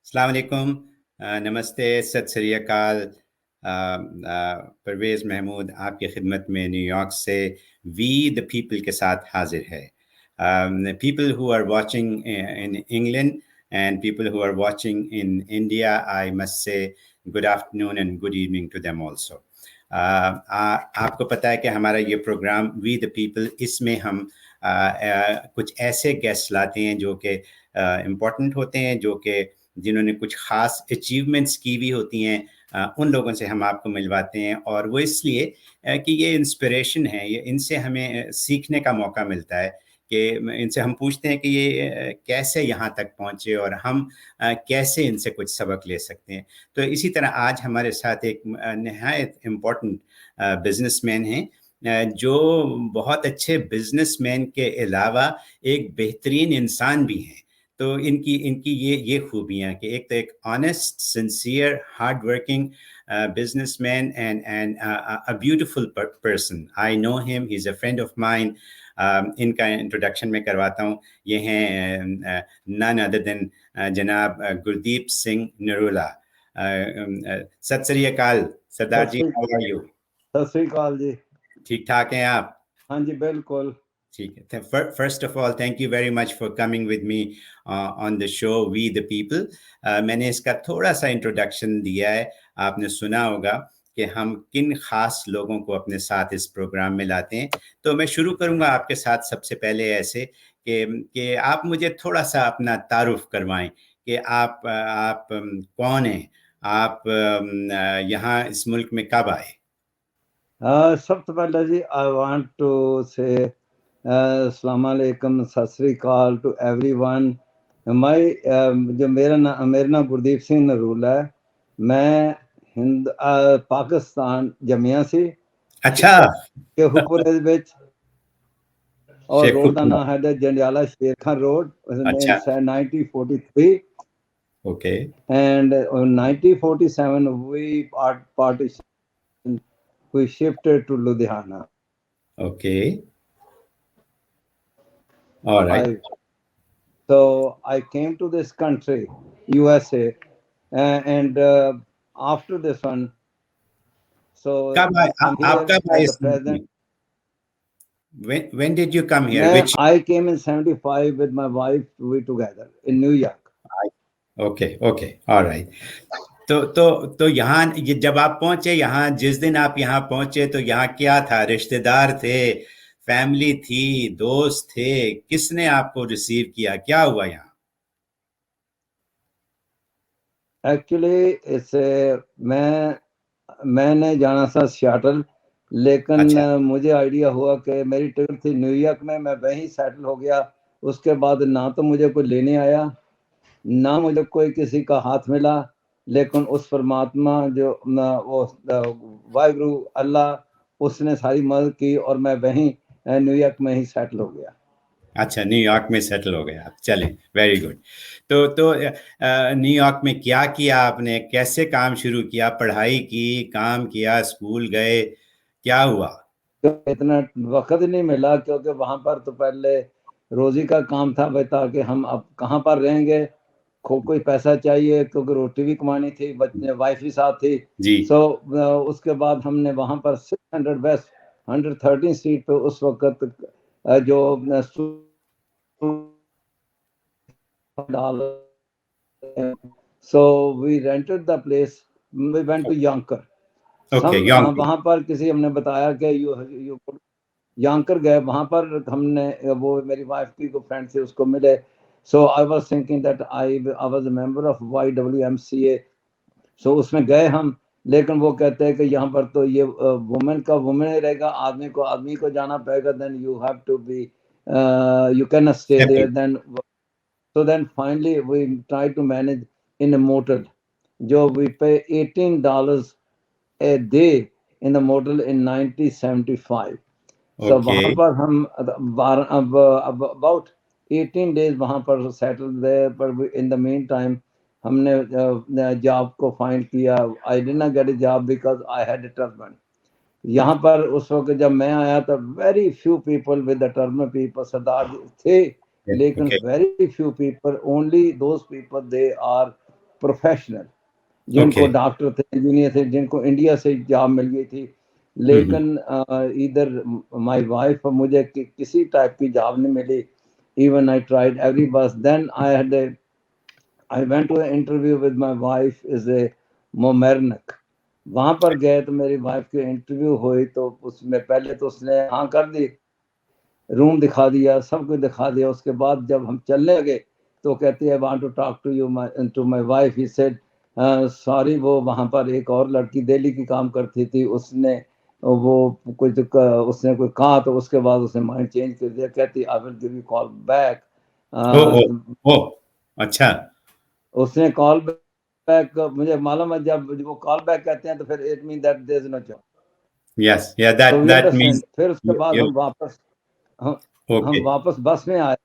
अस्सलाम वालेकुम, नमस्ते, सत श्री अकाल। परवेज़ महमूद आपकी खिदमत में न्यूयॉर्क से वी द पीपल के साथ हाजिर है। People who are watching in England and people who are watching in India, I must say good afternoon and good evening to them also. आपको पता है कि हमारा ये प्रोग्राम वी द पीपल, इसमें हम कुछ ऐसे गेस्ट लाते हैं जो कि इम्पोर्टेंट होते हैं, जो कि जिन्होंने कुछ ख़ास अचीवमेंट्स की भी होती हैं। उन लोगों से हम आपको मिलवाते हैं, और वो इसलिए कि ये इंस्पिरेशन है, ये इनसे हमें सीखने का मौका मिलता है कि इनसे हम पूछते हैं कि ये कैसे यहाँ तक पहुँचे और हम कैसे इनसे कुछ सबक ले सकते हैं। तो इसी तरह आज हमारे साथ एक नहायत इम्पोर्टेंट बिजनेसमैन हैं, जो बहुत अच्छे बिजनेसमैन के अलावा एक बेहतरीन इंसान भी हैं। तो इनकी इनकी ये खूबियाँ कि एक तो एक honest, sincere, hard working businessman and a beautiful person. I know him. He's a friend of mine. इनका इंट्रोडक्शन मैं करवाता हूँ। ये हैं none other than जनाब गुरदीप सिंह नरूला। सत श्री अकाल सरदार जी, हाउ आर यू? सत श्री अकाल जी। ठीक ठाक हैं आप? हाँ जी, बिल्कुल ठीक है। First of all, thank you very much for coming with me on the show we the people. मैंने इसका थोड़ा सा इंट्रोडक्शन दिया है, आपने सुना होगा कि हम किन ख़ास लोगों को अपने साथ इस प्रोग्राम में लाते हैं। तो मैं शुरू करूंगा आपके साथ सबसे पहले ऐसे कि आप मुझे थोड़ा सा अपना तारुफ करवाएं कि आप कौन हैं, आप यहाँ इस मुल्क में कब आए? सबसे पहले जी आई वांट टू से अस्सलाम वालेकुम, सत श्री अकाल टू एवरीवन। जो मेरा नाम गुरदीप सिंह नरूला है। मैं पाकिस्तान जमिया से। अच्छा। शेखुपुरे विच, और रोड का नाम है जंडियाला शेर खान रोड। अच्छा। 1943। Okay. And in 1947 we shifted to Ludhiana. Okay. All right. So I came to this country, USA, and after this one, so I'm here as the president. When did you come here? I came in 75 with my wife. We together in New York. Okay, okay, all right. तो यहाँ जब आप पहुंचे, यहाँ जिस दिन आप यहाँ पहुंचे तो यहाँ क्या था? रिश्तेदार थे, फैमिली थी, दोस्त थे, किसने आपको रिसीव किया, क्या हुआ यहाँ? एक्चुअली मैंने जाना था सियाटल, लेकिन अच्छा। मुझे आइडिया हुआ कि मेरी टिकट थी न्यूयॉर्क में, मैं वहीं सेटल हो गया। उसके बाद ना तो मुझे कोई लेने आया, ना मुझे कोई किसी का हाथ मिला, लेकिन उस परमात्मा जो वो वाहिगुरु अल्लाह, उसने सारी मदद की और मैं वहीं न्यूयॉर्क में ही सेटल हो गया। अच्छा, न्यूयॉर्क में सेटल हो गए आप, चलें, वेरी गुड। तो न्यूयॉर्क में क्या किया आपने, कैसे काम शुरू किया, पढ़ाई की, काम किया, स्कूल गए, क्या हुआ? तो इतना वक्त नहीं मिला, क्योंकि वहां पर तो पहले रोजी का काम था, ताकि हम अब कहाँ पर रहेंगे, कोई पैसा चाहिए, क्योंकि रोटी भी कमानी थी, बच्चे वाइफ भी साथ थी जी। उसके बाद हमने वहां पर 600 वेस्ट 113 स्ट्रीट पे उस वक्त जो so we rented the place, we went to Yonkers. Okay, वहां पर किसी हमने बताया कि Yonkers गए, वहां पर हमने वो मेरी वाइफ की को फ्रेंड से उसको मिले। So I was thinking that I was a member of YWMCA. So उसमें गए हम, लेकिन वो कहते हैं कि यहाँ पर तो ये वुमेन का वुमेन ही रहेगा, आदमी को आदमी को जाना पड़ेगा, then you have to be you cannot stay there. Then finally we tried to manage in a motel. We pay $18 a day in the motel in 1975. So वहाँ पर हम about 18 days वहाँ पर settled there, but in the meantime हमने job को find किया. I did not get a job because I had a turban. यहाँ पर उस वक्त जब मैं आया तो very few people with the turban people सरदार थे, लेकिन very few people, only those people they are professional, जिनको Okay. डॉक्टर थे, इंजीनियर थे, जिनको इंडिया से जॉब मिल गई थी, लेकिन इधर माय वाइफ, मुझे किसी टाइप की जॉब नहीं मिली. Even I tried every bus. Then I went to interview with my wife is a मोमेरनक. वहां पर गए तो मेरी वाइफ की इंटरव्यू हुई, तो उसमें पहले तो उसने हाँ कर दी, रूम दिखा दिया, सब कुछ दिखा दिया. उसके बाद जब हम चलने लगे तो कहती है, I want to talk to you to my wife. He said sorry, वो वहां पर एक और लड़की दिल्ली की काम करती थी, उसने वो उसने कोई कहा, तो उसके बाद उसने माइंड चेंज कर दिया. कहती I will give you call back. Oh, oh, oh. अच्छा. उसने कॉल बैक, मुझे मालूम है जब वो कॉल बैक कहते हैं तो फिर it mean that there is no job. Yes. Yeah. तो That we that means understand. फिर उसके बाद you. हम Okay. वापस बस में आए.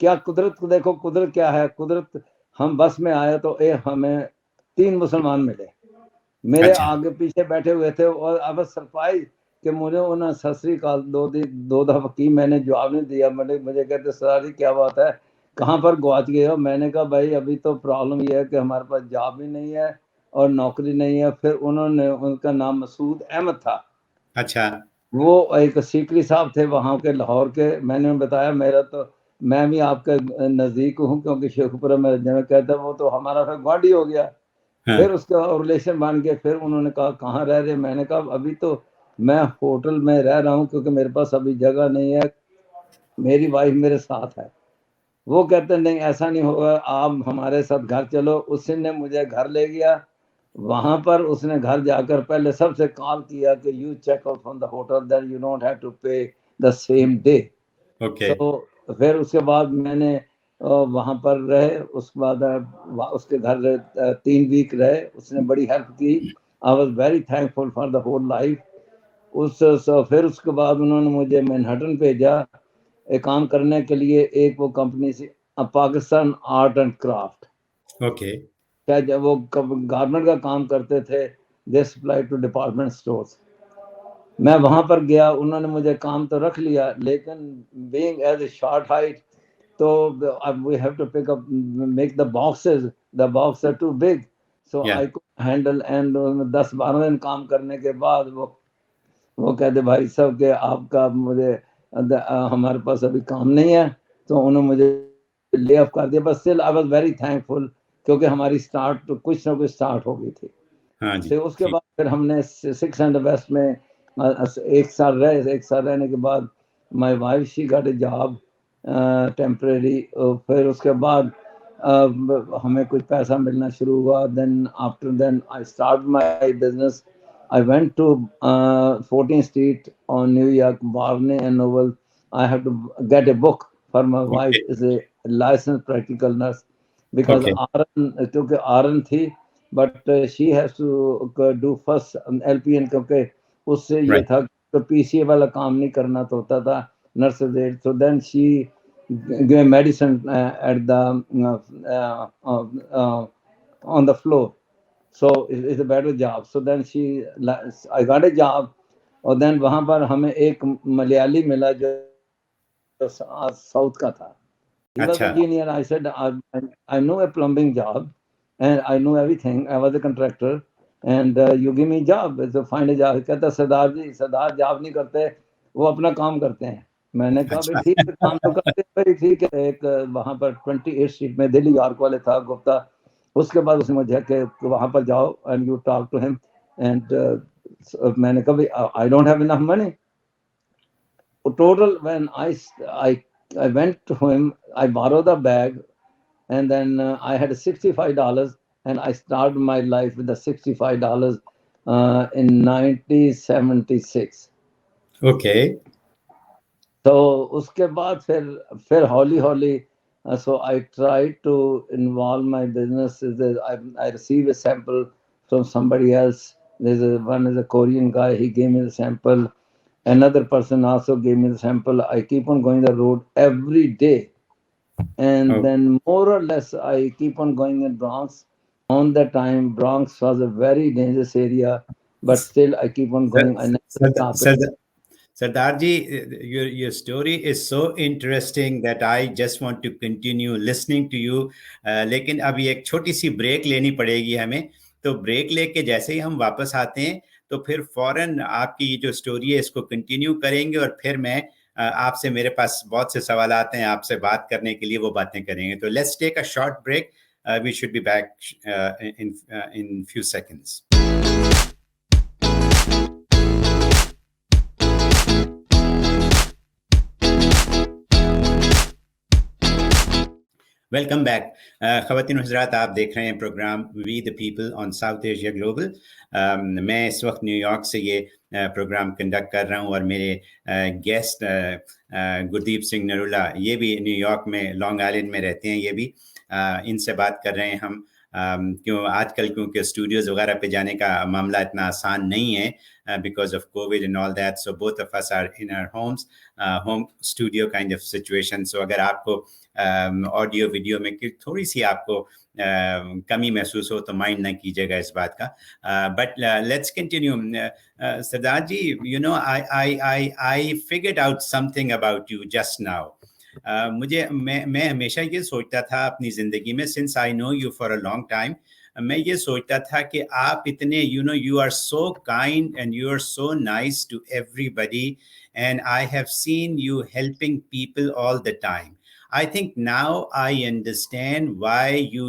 क्या कुदरत को देखो, कुदरत क्या है. कुदरत, हम बस में आए तो हमें 3 मुसलमान मिले, मेरे अच्छा. आगे पीछे बैठे हुए थे. और अब सरप्राइज कि मुझे उन्होंने सत श्री अकाल 2 दफा की, मैंने जवाब नहीं दिया. मुझे कहते सर क्या बात है, कहाँ पर गवाच गए हो. मैंने कहा भाई अभी तो प्रॉब्लम ये है कि हमारे पास जॉब भी नहीं है और नौकरी नहीं है. फिर उन्होंने, उनका नाम मसूद अहमद था, अच्छा. वो एक सीकरी साहब थे वहाँ के, लाहौर के. मैंने बताया मेरा तो, मैं भी आपके नज़दीक हूँ, क्योंकि शेखपुरा में जब कहता वो तो हमारा फिर गुआढ़ी हो गया. फिर हाँ. उसका रिलेशन बन गया. फिर उन्होंने कहा कहाँ रह रहे. मैंने कहा अभी तो मैं होटल में रह रहा हूँ, क्योंकि मेरे पास अभी जगह नहीं है, मेरी वाइफ मेरे साथ है. वो कहते नहीं ऐसा नहीं होगा, आप हमारे साथ घर चलो. उसने मुझे घर ले गया. वहां पर उसने घर जाकर पहले सबसे कॉल किया कि you check out from the hotel, then you don't have to pay the same day. Okay. So फिर उसके बाद मैंने वहां पर रहे. उसके बाद उसके घर 3 वीक रहे. उसने बड़ी हेल्प की. I was very thankful for the whole life. फिर उसके बाद उन्होंने मुझे मैनहट्टन भेजा एक काम करने के लिए. एक वो कंपनी से, Pakistan art and craft, Okay. क्या जब वो गारमेंट का काम करते थे, दे सप्लाई टू डिपार्टमेंट स्टोर्स. मैं वहां पर गया, उन्होंने मुझे काम तो रख लिया, लेकिन being as a short height, तो we have to pick up, make the boxes, the box are too big, so Yeah. I could handle. And 10-12 दिन काम करने के बाद वो कहते भाई साहब के आपका मुझे हमारे पास अभी काम नहीं है, तो उन्होंने मुझे ले ऑफ कर दिया. But still I was very thankful, क्योंकि हमारी स्टार्ट तो कुछ ना कुछ स्टार्ट हो गई थी. हाँ जी. तो उसके ठीक. बाद फिर हमने 6 वेस्ट में 1 साल रहे. 1 साल रहने के बाद my wife she got a job temporary. फिर उसके बाद हमें कुछ पैसा मिलना शुरू हुआ. Then after then I start my business. I went to 14th Street on New York, Barney and Noble. I have to get a book for my wife Okay. is a licensed practical nurse, because Okay. RN, क्योंकि RN थी, but she has to do first LPN, क्योंकि उससे ये Right. था तो PCA वाला काम नहीं करना तो होता था nurse से. So then she gave medicine at the on the floor. So it's a better job. So then I got a job. और then वहां पर हमें एक मलयाली मिला जो साउथ का था. He was अच्छा. engineer. I said I know a plumbing job and I know everything. I was a contractor and you give me job. So find a job. कहता सरदार जी, सरदार जॉब नहीं करते, वो अपना काम करते हैं. मैंने कहा भाई अच्छा. ठीक है, काम तो करते हैं भाई, ठीक है. एक वहां पर 28 स्ट्रीट में दिल्ली यॉर्क वाले था गुप्ता. उसके बाद उसने मुझे कि वहां पर जाओ and you talk to him. And मैंने कहा I don't have enough money. Total when I went to him, I borrowed the bag, and then I had $65, and I started my life with the $65 in 1976. Okay. तो उसके बाद फिर हौली हौली, so I tried to involve my business. I receive a sample from somebody else. One is a Korean guy. He gave me the sample. Another person also gave me the sample. I keep on going the road every day, and Oh. then more or less I keep on going in Bronx. On that time, Bronx was a very dangerous area, but still I keep on going. I never Sardar, stop it. Sardar, Sardar ji, your story is so interesting that I just want to continue listening to you. लेकिन अभी एक छोटी सी break लेनी पड़ेगी हमें. तो break लेके जैसे ही हम वापस आते हैं तो फिर फौरन आपकी जो स्टोरी है इसको कंटिन्यू करेंगे और फिर मैं आपसे, मेरे पास बहुत से सवाल आते हैं आपसे बात करने के लिए, वो बातें करेंगे. तो let's take a short break. We should be back in few seconds. Welcome back. ख़वातीन हज़रात, आप देख रहे हैं programme we the people on South Asia Global. मैं इस वक्त न्यूयॉर्क से ये प्रोग्राम कंडक्ट कर रहा हूँ और मेरे गेस्ट गुरदीप सिंह नरूला, ये भी न्यूयॉर्क में लॉन्ग आइलैंड में रहते हैं. ये भी इनसे बात कर रहे हैं हम. क्योंकि स्टूडियोज़ वगैरह पे जाने का मामला इतना आसान नहीं है because of COVID and all that. So both of us are in our homes, home studio kind of situation. So अगर आपको ऑडियो वीडियो में थोड़ी सी आपको कमी महसूस हो तो माइंड ना कीजिएगा इस बात का. But let's continue. Sardar ji, you know, I figured out something about you just now. मैं हमेशा ये सोचता था अपनी ज़िंदगी में, since I know you for a long time, मैं ये सोचता था कि आप इतने, you are so kind and you are so nice to everybody, and I have seen you helping people all the time. I think now I understand why you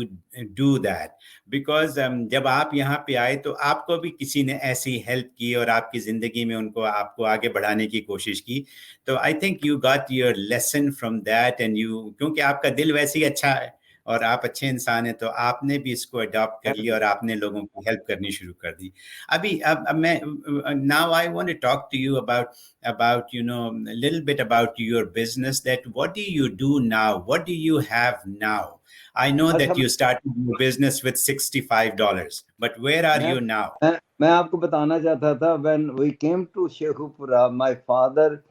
do that. Because जब आप यहाँ पे आए तो आपको भी किसी ने ऐसी हेल्प की और आपकी ज़िंदगी में आपको आगे बढ़ाने की कोशिश की. तो I think you got your lesson from that, and क्योंकि आपका दिल वैसे ही अच्छा है और आप अच्छे इंसान हैं, तो आपने भी इसको अडॉप्ट कर लिया और आपने लोगों की हेल्प करनी शुरू कर दी. अब मैं now I want to talk to you about a little bit about your business. That what do you do now? What do you have now? I know that you started your business with $65, but where are you now? मैं आपको बताना चाहता था, when we came to Shekhupura, my father,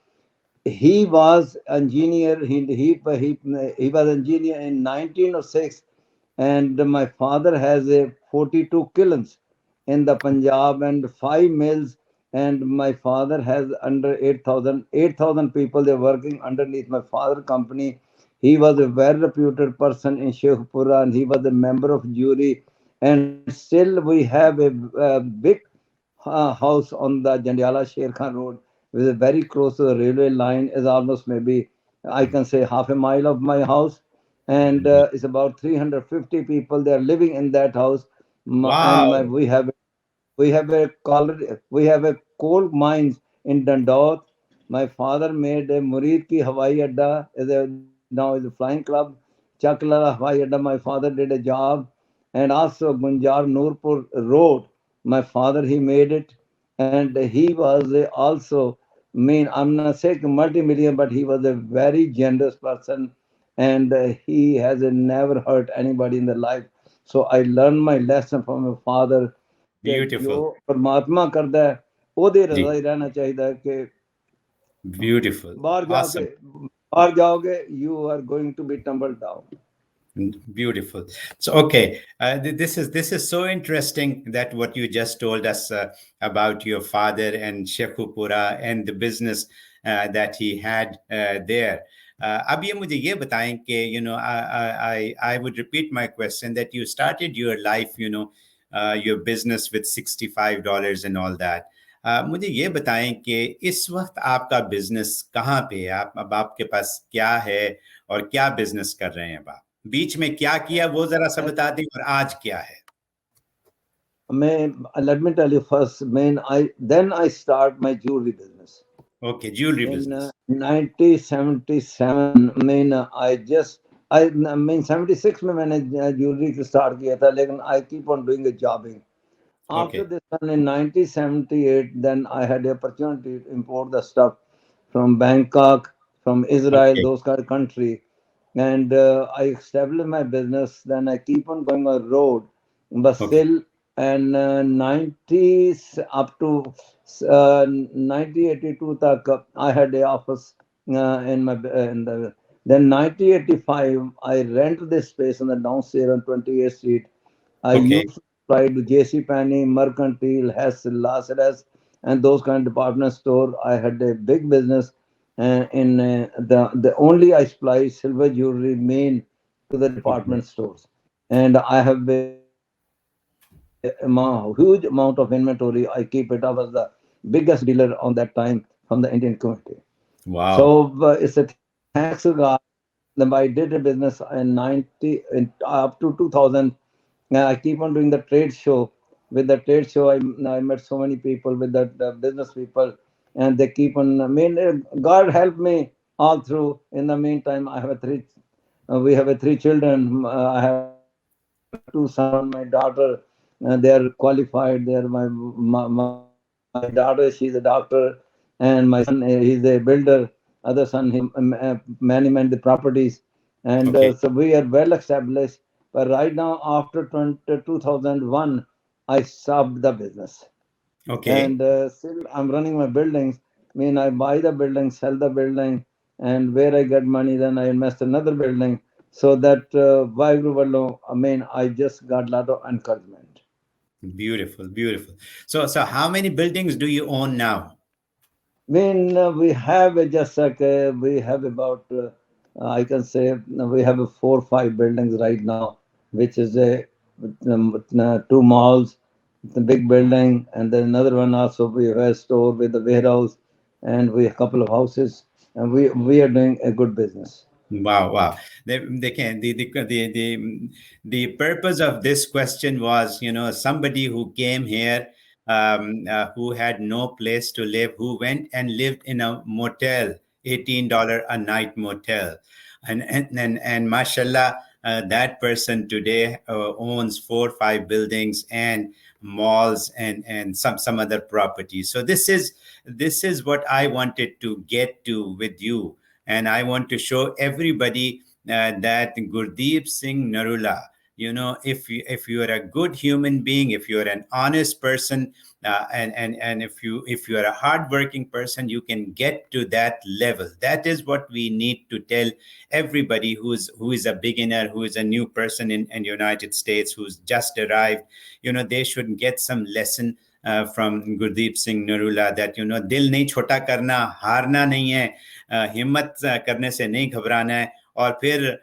he was engineer. He was engineer in 1906, and my father has a 42 kilns in the Punjab and 5 mills, and my father has under 8,000 people. They're working underneath my father company. He was a very reputed person in Shekhupura, and he was a member of jury. And still we have a big house on the Jandiala Sher Khan Road, which is very close to the railway line. Is almost maybe, I can say, half a mile of my house, and it's about 350 people. They are living in that house. Wow. And we have a coal mines in Dandot. My father made a Murid Ki Hawai Adda, now is a flying club. Chakla Hawai Adda, my father did a job. And also Gunjar Noorpur Road, my father, he made it. And he was also, I'm not saying multi-million, but he was a very generous person. And he has never hurt anybody in their life. So I learned my lesson from my father. Beautiful. जो परमात्मा करता है ओदे रज़ा ही रहना चाहिए कि Beautiful. बाहर जाओगे, you are going to be tumbled down. Beautiful. So okay, this is so interesting that what you just told us about your father and Shekhupura and the business that he had there. अब ये मुझे ये बताएं कि I would repeat my question that you started your life, your business with $65 and all that. मुझे ये बताएं कि इस वक्त आपका बिजनेस कहाँ पे है? अब आपके पास क्या है और क्या बिजनेस कर रहे हैं आप? बीच में क्या किया वो जरा सा बता दें, और आज क्या है? Let me tell you first, then I start my jewelry business. Okay, jewelry business. In 1977, I 76 में मैंने jewelry को start किया था, लेकिन I keep on doing a jobbing. After this one, in 1978, then I had the opportunity to import the stuff from Bangkok, from Israel, those kind of country. And I established my business. Then I keep on going on the road, but still, and 90 up to 1982, I had the office then 1985, I rent this space on the downstairs on 28th Street. I used to fly to JC Penney, Mercantile, Hess, Lazarus, and those kind of department store. I had a big business in the only I supply silver jewelry main to the Okay. department stores, and I have a huge amount of inventory. I keep it. I was the biggest dealer on that time from the Indian community. So Wow. it's a thanks to God. Then I did a business in up to 2000. I keep on doing the trade show. With the trade show, I met so many people with the business people, and they keep on. I mean, God helped me all through. In the meantime, I have a three. We have a three children. I have two sons, one my daughter. They are qualified. They are my daughter. She's a doctor, and my son he's a builder. Other son he manage the properties, and so Okay. we are well established. But right now, after 2001, I stopped the business, Okay. and still I'm running my buildings. I mean, I buy the building, sell the building, and where I get money, then I invest another building. So that I mean, I just got a lot of encouragement. Beautiful. Beautiful. So how many buildings do you own now? When we have just like we have about I can say we have 4 or 5 buildings right now, which is a two malls, the big building, and then another one also we have a store with a warehouse, and we have a couple of houses, and we are doing a good business. Wow, wow. They can the purpose of this question was, somebody who came here, who had no place to live, who went and lived in a motel, $18 a night motel, and mashallah, that person today owns 4 or 5 buildings and malls and some other properties. So this is what I wanted to get to with you, and I want to show everybody that Gurdeep Singh Narula, if you are a good human being, if you are an honest person, and if you are a hardworking person, you can get to that level. That is what we need to tell everybody who is a beginner, who is a new person in United States, who's just arrived. They should get some lesson from Gurdeep Singh Narula, that dil nahi chota karna, हारना नहीं है, हिम्मत करने से नहीं घबराना है, और फिर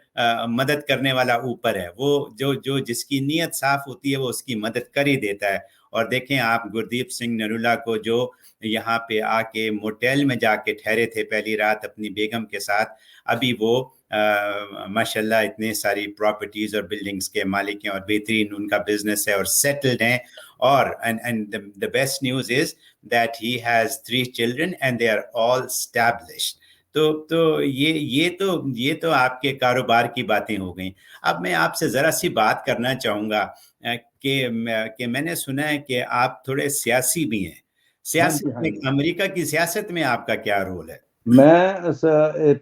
मदद करने वाला ऊपर है, वो जो जो जिसकी नीयत साफ होती है वो उसकी मदद कर ही देता है। और देखें आप गुरदीप सिंह नरूला को, जो यहाँ पे आके मोटेल में जाके ठहरे थे पहली रात अपनी बेगम के साथ, अभी वो माशाल्लाह इतने सारी प्रॉपर्टीज और बिल्डिंग्स के मालिक हैं, और बेहतरीन उनका बिजनेस है और सेटल्ड हैं। और and the best news is that he has 3 children and they are all established। तो ये तो आपके कारोबार की बातें हो गई। अब मैं आपसे ज़रा सी बात करना चाहूँगा कि मैंने सुना है कि आप थोड़े सियासी भी हैं। हाँ सियासत जी, हाँ में, जी। अमेरिका की सियासत में आपका क्या रोल है? मैं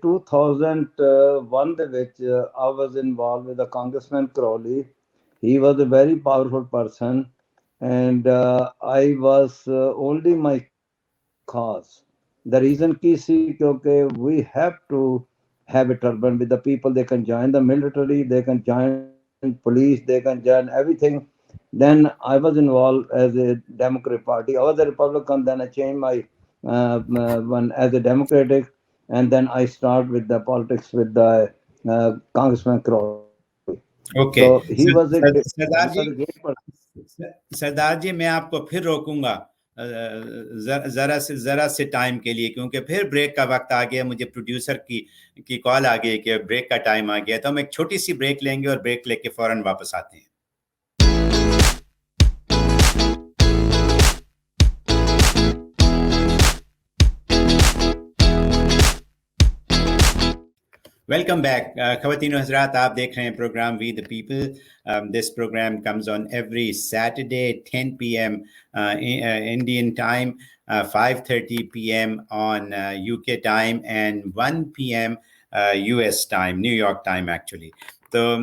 2001 ਦੇ ਵਿੱਚ I was involved with the Congressman Crowley. He was a very powerful person, and I was only my cause. The reason ki si kyunki we have to have a turban with the people. They can join the military, they can join police, they can join everything. Then I was involved as a Democratic Party. I was a Republican. Then I changed my one as a Democratic, and then I start with the politics with the Congressman Crowley. So he okay. was a he was Sardar a ji, great person. Sardar ji, मैं आपको फिर रोकूंगा जरा से time के लिए, क्योंकि फिर break का वक्त आ गया। मुझे प्रोड्यूसर की कॉल आ गई कि ब्रेक का टाइम आ गया, तो हम एक छोटी सी ब्रेक लेंगे और ब्रेक लेके फौरन वापस आते हैं। वेलकम बैक ख़वातीन और हज़रात, आप देख रहे हैं programme we the people. This programme comes on every Saturday 10 p.m. Indian time, 5:30 p.m. on UK time, and 1 p.m. US time, New York time actually। So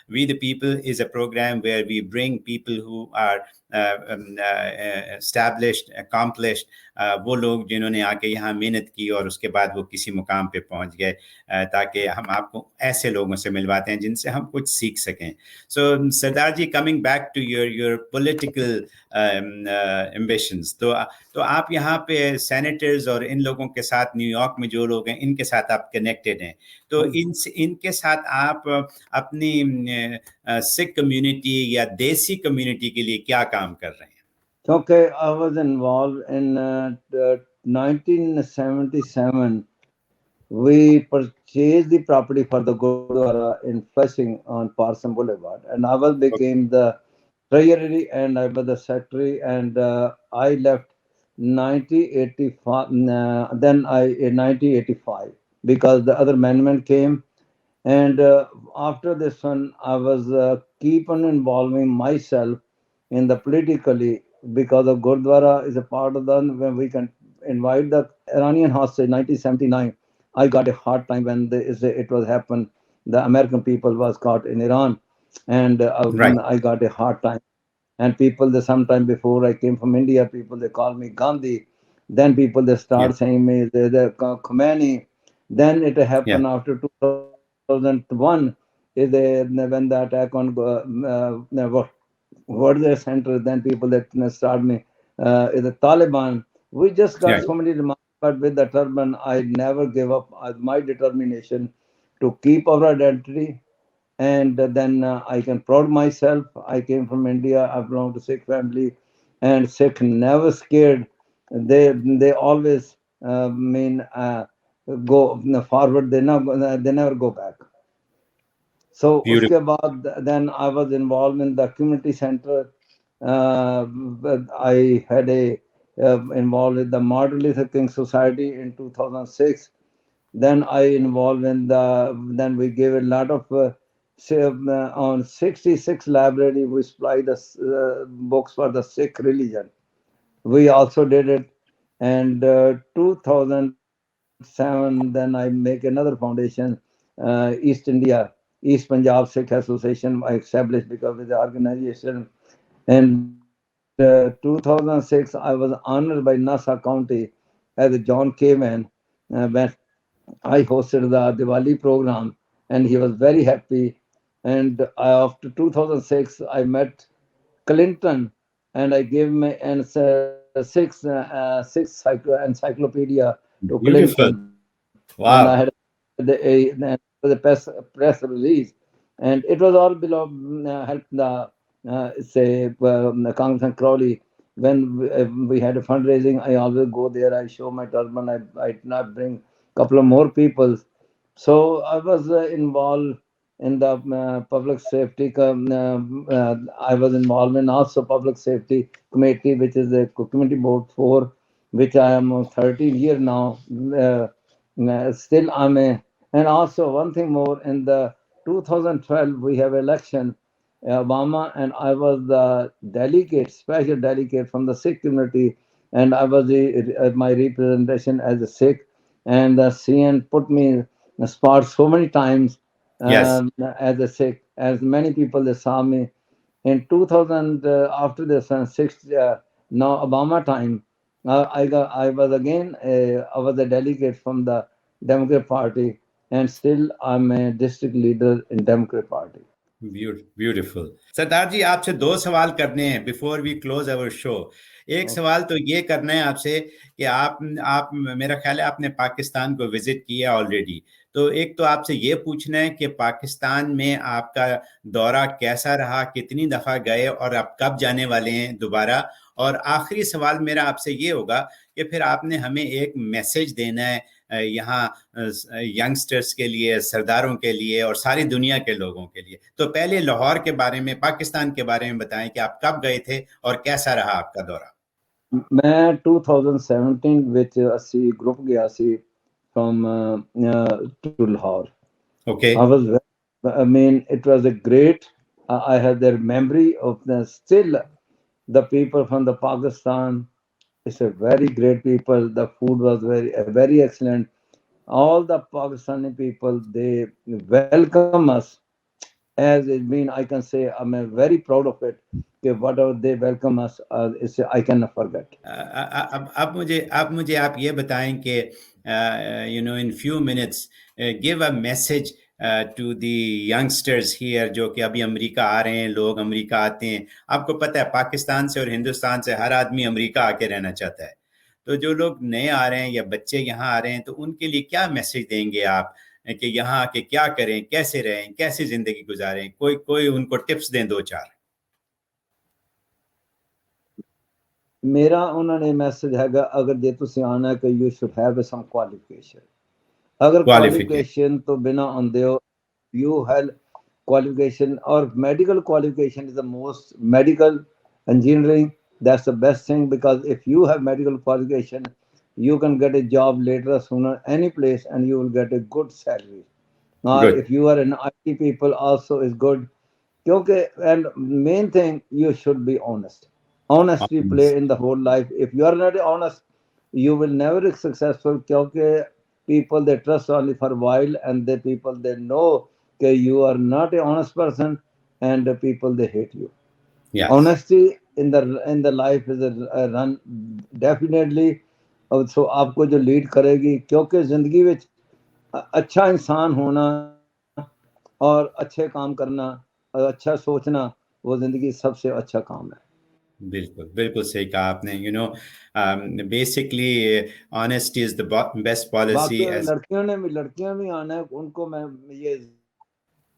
We the People is a program where we bring people who are established, accomplished, वो लोग जिन्होंने आके यहाँ मेहनत की और उसके बाद वो किसी मुकाम पे पहुंच गए, ताकि हम आपको ऐसे लोगों से मिलवाते हैं जिनसे हम कुछ सीख सकें. So Sardar ji, coming back to your political ambitions, तो आप यहाँ पे सेनेटर्स और इन लोगों के साथ, न्यूयॉर्क में जो लोग हैं इनके साथ आप कनेक्टेड हैं, तो इनके साथ आप अपनी सिख कम्युनिटी या देसी कम्युनिटी के लिए क्या काम कर रहे हैं? Okay, I was involved in 1977. We purchased the property for the Gurdwara in Flushing on Parson Boulevard, and I was became the treasury and I was the secretary, and I left 1985. Then in 1985 because the other amendment came, and after this one I was keep on involving myself in the politically because of Gurdwara is a part of the when we can invite the Iranian hostage 1979. I got a hard time when it was happened. The American people was caught in Iran, and Right. I got a hard time. And people, they sometime before I came from India, people they call me Gandhi. Then people they start saying me the Khomeini. Then it happened after 2001 is when the attack on World Center. Then people that start me is the Taliban. We just got so many remarks, but with the turban, I never gave up my determination to keep our identity. And then I can proud myself. I came from India. I belong to Sikh family, and Sikh never scared. They always go forward. They never go back. So uske baad, then I was involved in the community center. I had involved with the Martin Luther King Society in 2006. Then I involved in then we gave a lot of on 66 library we supply the books for the Sikh religion. We also did it. And 2007 then I make another foundation, East India, East Punjab Sikh Association I established because of the organization. And 2006 I was honored by Nassau County as a John Cayman when I hosted the Diwali program, and he was very happy. And after 2006, I met Clinton, and I gave him an six encyclopedia to Beautiful. Clinton. Wow. And I had the press release, and it was all below help the Congressman Crowley. When we had a fundraising, I always go there. I show my turban. I not bring couple of more people. So I was involved in the public safety. I was involved in also public safety committee, which is the community board for which I am 13 years now. Still I'm a, and also one thing more, in the 2012 we have election. Obama and I was the delegate, special delegate from the Sikh community, and I was my representation as a Sikh, and the CN put me in the spot so many times as a Sikh, as many people they saw me. In 2000, after the sixth, now Obama time, I was again, I was a delegate from the Democrat Party, and still I'm a district leader in Democrat Party. Beautiful. Sardar ji, आपसे दो सवाल करने हैं before we close our show. एक सवाल तो ये करना है आपसे कि आप मेरा ख्याल है आपने पाकिस्तान को विजिट किया ऑलरेडी, तो एक तो आपसे ये पूछना है कि पाकिस्तान में आपका दौरा कैसा रहा, कितनी दफ़ा गए और आप कब जाने वाले हैं दोबारा, और आखिरी सवाल मेरा आपसे ये होगा कि फिर आपने हमें एक मैसेज देना है यहाँ यंगस्टर्स के लिए, सरदारों के लिए और सारी दुनिया के लोगों के लिए. तो पहले लाहौर के बारे में, पाकिस्तान के बारे में बताएं कि आप कब गए थे और कैसा रहा आपका दौरा. मैं 2017 ਵਿੱਚ ਅਸੀਂ ਗਰੁੱਪ ਗਿਆ ਸੀ from to Lahore. Okay. I mean, it was a great, I have their memory of the still the people from the Pakistan. It's a very great people. The food was very excellent. All the Pakistani people, they welcome us as it mean, I can say I'm very proud of it. Okay, whatever they welcome us, I cannot forget. अब मुझे आप ये बताएं कि in few minutes give a message to the youngsters here जो कि अभी America आ रहे हैं, लोग अमेरिका आते हैं। आपको पता है पाकिस्तान से और हिंदुस्तान से हर आदमी अमेरिका आके रहना चाहता है। तो जो लोग नए आ रहे हैं या बच्चे यहाँ आ रहे हैं, तो उनके लिए क्या मैसेज देंगे आप कि यहाँ आके क्या करें, कैसे रहें, कैसे ज़िंदगी गुजारें? कोई कोई उनको टिप्स दें 2-4। मेरा उन्होंने मैसेज हैगा, अगर जे तुसी आना है कि you should have some qualification. अगर क्वालिफिकेशन। क्वालिफिकेशन तो बिना आंदे हो, you have qualification or medical qualification is the most medical engineering, that's the best thing, because if you have medical qualification you can get a job later sooner any place and you will get a good salary. Or good. if you are an IT people also is good. Okay, and main thing, you should be honest. Honesty play in the whole life. If you are not honest, you will never be successful. Okay, people they trust only for a while, and the people they know that you are not a honest person, and the people they hate you. Yes. Honesty in the life is a run definitely. So आपको जो lead करेगी, क्योंकि जिंदगी में अच्छा इंसान होना और अच्छे काम करना और अच्छा सोचना, वो जिंदगी सबसे अच्छा काम है। बिल्कुल, बिल्कुल सही कहा आपने। Basically honesty is the best policy बाकी एज़। लड़कियां भी आना है, उनको मैं ये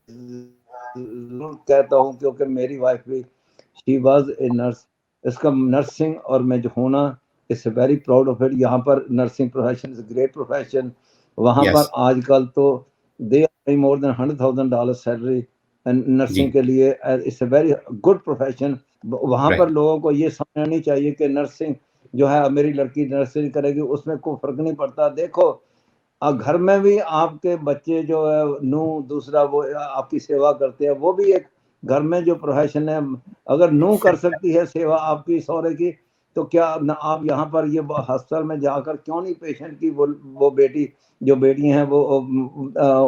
जरूर कहता हूँ, क्योंकि मेरी वाइफ भी शी वाज ए नर्स। इसका नर्सिंग और मैं जो होना it's very proud of it. यहाँ पर nursing profession is great profession. वहाँ यस। पर आजकल तो they are more than $100,000 salary and जी। नर्सिंग के लिए। It's a very good profession. वहाँ पर राइट। लोगों को ये समझना नहीं चाहिए कि नर्सिंग जो है मेरी लड़की नर्सिंग करेगी उसमें कोई फर्क नहीं पड़ता। देखो घर में भी आपके बच्चे जो है नू दूसरा वो आपकी सेवा करते हैं, वो भी एक घर में जो प्रोफेशन है। अगर नू कर सकती है सेवा आपकी सौरे की, तो क्या ना आप यहाँ पर ये अस्पताल में जाकर क्यों नहीं पेशेंट की वो बेटी जो बेटी हैं वो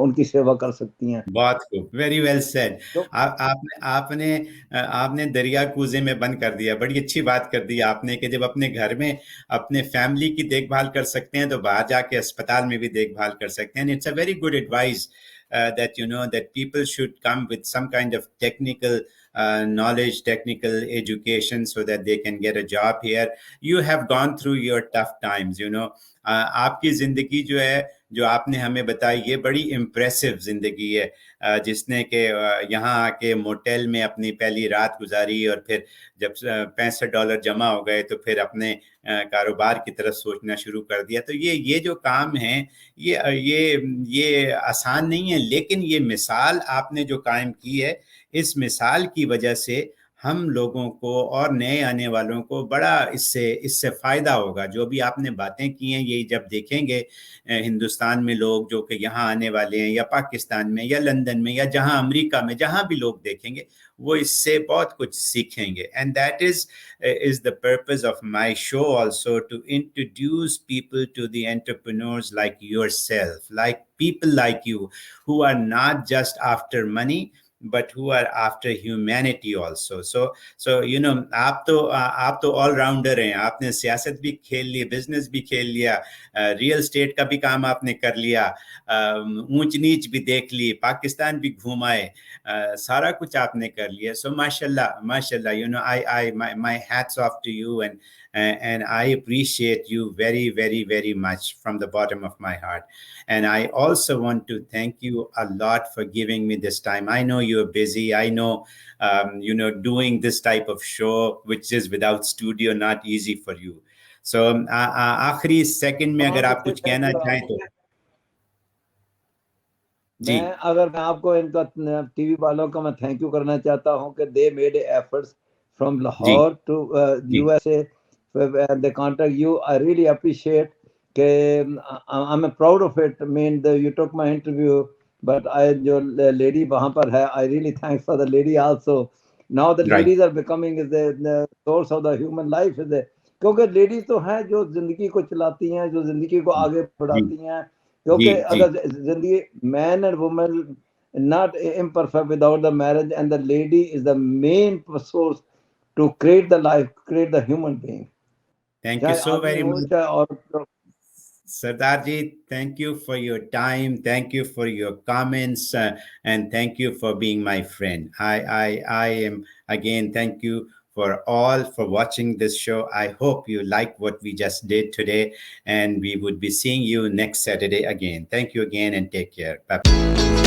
उनकी सेवा कर सकती हैं। बहुत खूब, वेरी वेल सेड। तो आपने आपने आपने दरिया कूजे में बंद कर दिया। बड़ी अच्छी बात कर दी आपने कि जब अपने घर में अपने फैमिली की देखभाल कर सकते हैं, तो बाहर जाके अस्पताल में भी देखभाल कर सकते हैं। It's a very good advice that that people should come with some kind of technical knowledge, technical education, so that they can get a job here. You have gone through your tough times. आपकी जिंदगी जो है, जो आपने हमें बताई, ये बड़ी इम्प्रेसिव जिंदगी है। जिसने के यहाँ आके मोटेल में अपनी पहली रात गुजारी, और फिर जब $65 जमा हो गए तो फिर अपने कारोबार की तरफ सोचना शुरू कर दिया। तो ये जो काम है, ये आसान नहीं है, लेकिन ये मिसाल आपने जो कायम की है, इस मिसाल की वजह से हम लोगों को और नए आने वालों को बड़ा इससे इससे फ़ायदा होगा। जो भी आपने बातें की हैं, ये जब देखेंगे हिंदुस्तान में लोग जो कि यहाँ आने वाले हैं, या पाकिस्तान में, या लंदन में, या जहाँ अमेरिका में, जहाँ भी लोग देखेंगे, वो इससे बहुत कुछ सीखेंगे। And that is the purpose of my show also, to introduce people to the entrepreneurs like yourself, like people like you, who are not just after money, but who are after humanity also. So आप तो allrounder हैं। आपने सियासत भी खेल ली, business भी खेल लिया, रियल स्टेट का भी काम आपने कर लिया, ऊंच नीच भी देख ली, पाकिस्तान भी घुमाए, सारा कुछ आपने कर लिया। सो माशाल्लाह, माशाल्लाह, आई my hats off to you, and I appreciate you very, very, very much from the bottom of my heart. And I also want to thank you a lot for giving me this time. I know you're busy. I know, doing this type of show, which is without studio, not easy for you. So, आखिरी second में I अगर want to आप say कुछ thank कहना you चाहें तो। जी। मैं आपको इनका टीवी वालों का मैं थैंक यू करना चाहता हूं कि दे मेड एफर्ट्स फ्रॉम जी। लाहौर टू जी। USA, they contact you. I really appreciate के I am proud of it. Mean you took my interview, but I जो लेडी वहां पर है, I really thanks for the lady also. Now the right. Ladies are becoming is the source of the human life is, क्योंकि ladies तो हैं जो जिंदगी को चलाती हैं, जो जिंदगी को आगे जी। बढ़ाती हैं। जी। क्योंकि जी। अगर जिंदगी man and women not imperfect without the marriage, and the lady is the main source to create the life, create the human being. Thank you चाहे so आदमी very हो much. चाहे औरत हो. Sardarji, thank you for your time. Thank you for your comments, and thank you for being my friend. I am again. Thank you for all for watching this show. I hope you like what we just did today, and we would be seeing you next Saturday again. Thank you again, and take care. Bye.